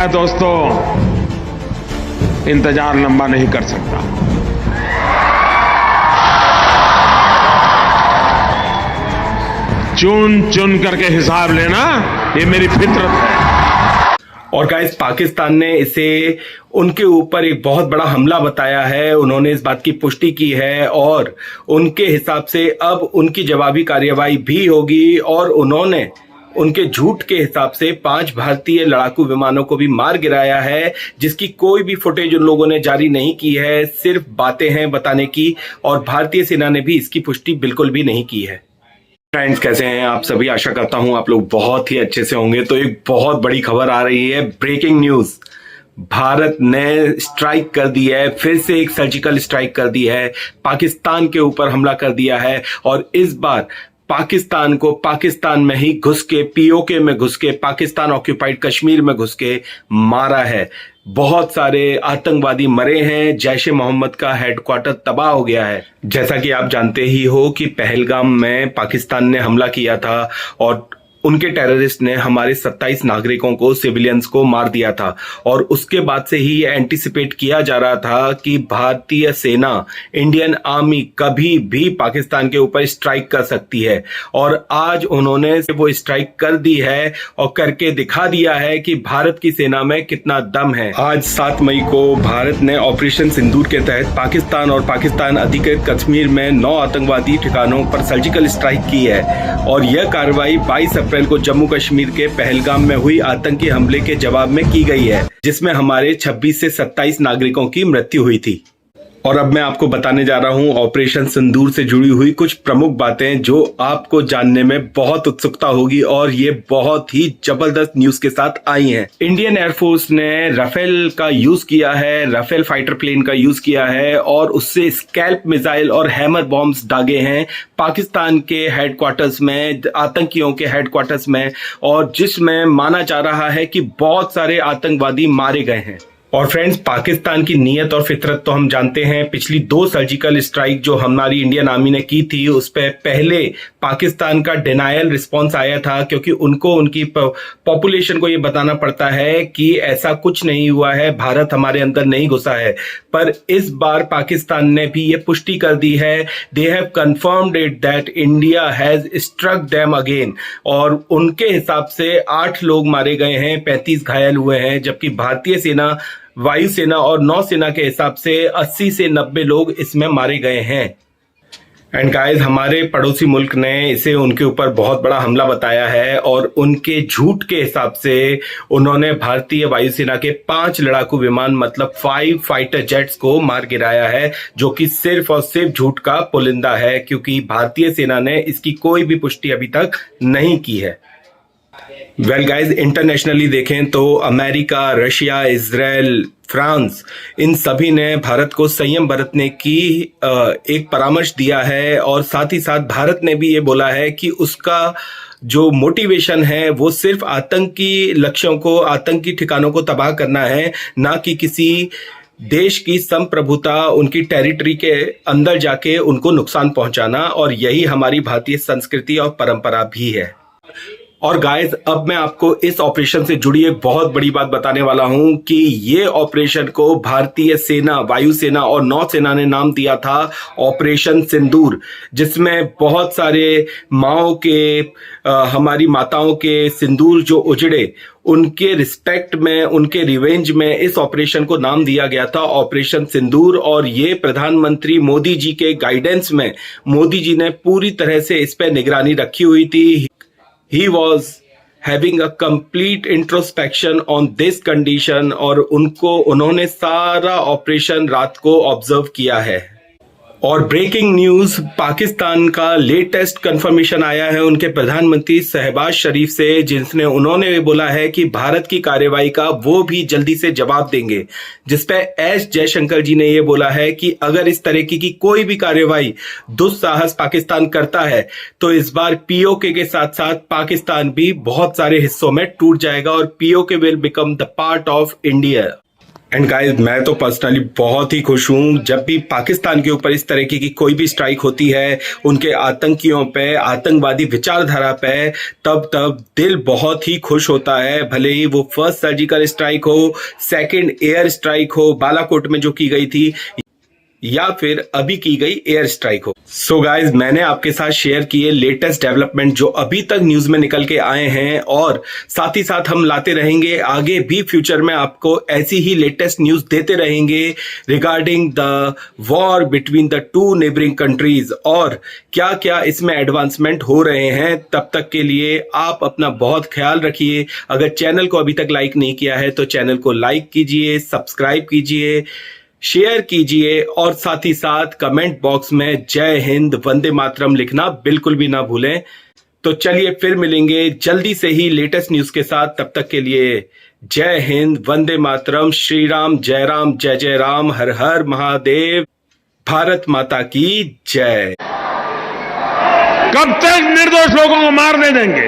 है दोस्तों, इंतजार लंबा नहीं कर सकता। चुन चुन करके हिसाब लेना, ये मेरी फितरत है। और गाइस, पाकिस्तान ने इसे उनके ऊपर एक बहुत बड़ा हमला बताया है। उन्होंने इस बात की पुष्टि की है और उनके हिसाब से अब उनकी जवाबी कार्यवाही भी होगी। और उन्होंने उनके झूठ के हिसाब से 5 भारतीय लड़ाकू विमानों को भी मार गिराया है, जिसकी कोई भी फुटेज उन लोगों ने जारी नहीं की है, सिर्फ बातें हैं बताने की। और भारतीय सेना ने भी इसकी पुष्टि बिल्कुल भी नहीं की है। फ्रेंड्स, कैसे हैं आप सभी? आशा करता हूं आप लोग बहुत ही अच्छे से होंगे। तो एक बहुत बड़ी खबर आ रही है, ब्रेकिंग न्यूज। भारत ने स्ट्राइक कर दी है, फिर से एक सर्जिकल स्ट्राइक कर दी है, पाकिस्तान के ऊपर हमला कर दिया है। और इस बार पाकिस्तान को पाकिस्तान में ही घुस के, पीओके में घुस के, पाकिस्तान ऑक्यूपाइड कश्मीर में घुस के मारा है। बहुत सारे आतंकवादी मरे हैं, जैश ए मोहम्मद का हेडक्वार्टर तबाह हो गया है। जैसा कि आप जानते ही हो कि पहलगाम में पाकिस्तान ने हमला किया था और उनके टेररिस्ट ने हमारे 27 नागरिकों को, सिविलियंस को मार दिया था। और उसके बाद से ही एंटिसिपेट किया जा रहा था कि भारतीय सेना, इंडियन आर्मी कभी भी पाकिस्तान के ऊपर स्ट्राइक कर सकती है। और आज उन्होंने वो स्ट्राइक कर दी है और करके दिखा दिया है कि भारत की सेना में कितना दम है। आज 7 मई को भारत ने ऑपरेशन सिंदूर के तहत पाकिस्तान और पाकिस्तान अधिकृत कश्मीर में 9 आतंकवादी ठिकानों पर सर्जिकल स्ट्राइक की है। और यह कार्रवाई 22 अप्रैल को जम्मू कश्मीर के पहलगाम में हुई आतंकी हमले के जवाब में की गई है, जिसमें हमारे 26 से 27 नागरिकों की मृत्यु हुई थी। और अब मैं आपको बताने जा रहा हूं ऑपरेशन सिंदूर से जुड़ी हुई कुछ प्रमुख बातें जो आपको जानने में बहुत उत्सुकता होगी। और ये बहुत ही जबरदस्त न्यूज के साथ आई हैं। इंडियन एयरफोर्स ने राफेल का यूज किया है, राफेल फाइटर प्लेन का यूज किया है और उससे स्कैल्प मिसाइल और हैमर बॉम्ब्स दागे हैं पाकिस्तान के हेडक्वार्टर्स में, आतंकियों के हेडक्वार्टर्स में, और जिसमें माना जा रहा है कि बहुत सारे आतंकवादी मारे गए हैं। और फ्रेंड्स, पाकिस्तान की नीयत और फितरत तो हम जानते हैं। पिछली 2 सर्जिकल स्ट्राइक जो हमारी इंडियन आर्मी ने की थी, उस पर पहले पाकिस्तान का डिनायल रिस्पांस आया था, क्योंकि उनको उनकी पॉपुलेशन को ये बताना पड़ता है कि ऐसा कुछ नहीं हुआ है, भारत हमारे अंदर नहीं घुसा है। पर इस बार पाकिस्तान ने भी ये पुष्टि कर दी है, they have confirmed it that India has struck them again. और उनके हिसाब से 8 लोग मारे गए हैं, 35 घायल हुए हैं, जबकि भारतीय सेना, वायुसेना और नौसेना के हिसाब से 80 से 90 लोग इसमें मारे गए हैं। एंड गाइस, हमारे पड़ोसी मुल्क ने इसे उनके ऊपर बहुत बड़ा हमला बताया है और उनके झूठ के हिसाब से उन्होंने भारतीय वायुसेना के 5 लड़ाकू विमान, मतलब 5 फाइटर जेट्स को मार गिराया है, जो कि सिर्फ और सिर्फ झूठ का पुलिंदा है, क्योंकि भारतीय सेना ने इसकी कोई भी पुष्टि अभी तक नहीं की है। वेल गाइज, इंटरनेशनली देखें तो अमेरिका, रशिया, इजराइल, फ्रांस, इन सभी ने भारत को संयम बरतने की एक परामर्श दिया है। और साथ ही साथ भारत ने भी ये बोला है कि उसका जो मोटिवेशन है वो सिर्फ आतंकी लक्ष्यों को, आतंकी ठिकानों को तबाह करना है, ना कि किसी देश की संप्रभुता, उनकी टेरिटरी के अंदर जाके उनको नुकसान पहुंचाना। और यही हमारी भारतीय संस्कृति और परंपरा भी है। और गाइस, अब मैं आपको इस ऑपरेशन से जुड़ी एक बहुत बड़ी बात बताने वाला हूं कि ये ऑपरेशन को भारतीय सेना, वायुसेना और नौसेना ने नाम दिया था ऑपरेशन सिंदूर, जिसमें बहुत सारे माओ के, हमारी माताओं के सिंदूर जो उजड़े, उनके रिस्पेक्ट में, उनके रिवेंज में इस ऑपरेशन को नाम दिया गया था ऑपरेशन सिंदूर। और ये प्रधानमंत्री मोदी जी के गाइडेंस में मोदी जी ने पूरी तरह से इस पर निगरानी रखी हुई थी। He was having a complete introspection on this condition और उन्होंने सारा ऑपरेशन रात को ऑब्जर्व किया है। और ब्रेकिंग न्यूज, पाकिस्तान का लेटेस्ट कंफर्मेशन आया है उनके प्रधानमंत्री शहबाज शरीफ से, जिसने उन्होंने बोला है कि भारत की कार्रवाई का वो भी जल्दी से जवाब देंगे। जिसपे एस जयशंकर जी ने ये बोला है कि अगर इस तरह की कोई भी कार्रवाई दुस्साहस पाकिस्तान करता है तो इस बार पीओके के साथ साथ पाकिस्तान भी बहुत सारे हिस्सों में टूट जाएगा और PoK will become the part of India. And guys, मैं तो पर्सनली बहुत ही खुश हूं जब भी पाकिस्तान के ऊपर इस तरीके की कोई भी स्ट्राइक होती है, उनके आतंकियों पे, आतंकवादी विचारधारा पे, तब दिल बहुत ही खुश होता है। भले ही वो फर्स्ट सर्जिकल स्ट्राइक हो, सेकंड एयर स्ट्राइक हो बालाकोट में जो की गई थी, या फिर अभी की गई एयर स्ट्राइक हो। सो गाइज, मैंने आपके साथ शेयर किए लेटेस्ट डेवलपमेंट जो अभी तक न्यूज में निकल के आए हैं, और साथ ही साथ हम लाते रहेंगे आगे भी फ्यूचर में आपको ऐसी ही लेटेस्ट न्यूज देते रहेंगे regarding the war between the two neighbouring countries, और क्या क्या इसमें एडवांसमेंट हो रहे हैं। तब तक के लिए आप अपना बहुत ख्याल रखिए। अगर चैनल को अभी तक लाइक नहीं किया है तो चैनल को लाइक कीजिए, सब्सक्राइब कीजिए, शेयर कीजिए, और साथ ही साथ कमेंट बॉक्स में जय हिंद वंदे मातरम लिखना बिल्कुल भी ना भूलें। तो चलिए फिर मिलेंगे जल्दी से ही लेटेस्ट न्यूज के साथ। तब तक के लिए जय हिंद वंदे मातरम, श्री राम, जय राम, जय जय राम, हर हर महादेव, भारत माता की जय। कब तक निर्दोष लोगों को मारने देंगे?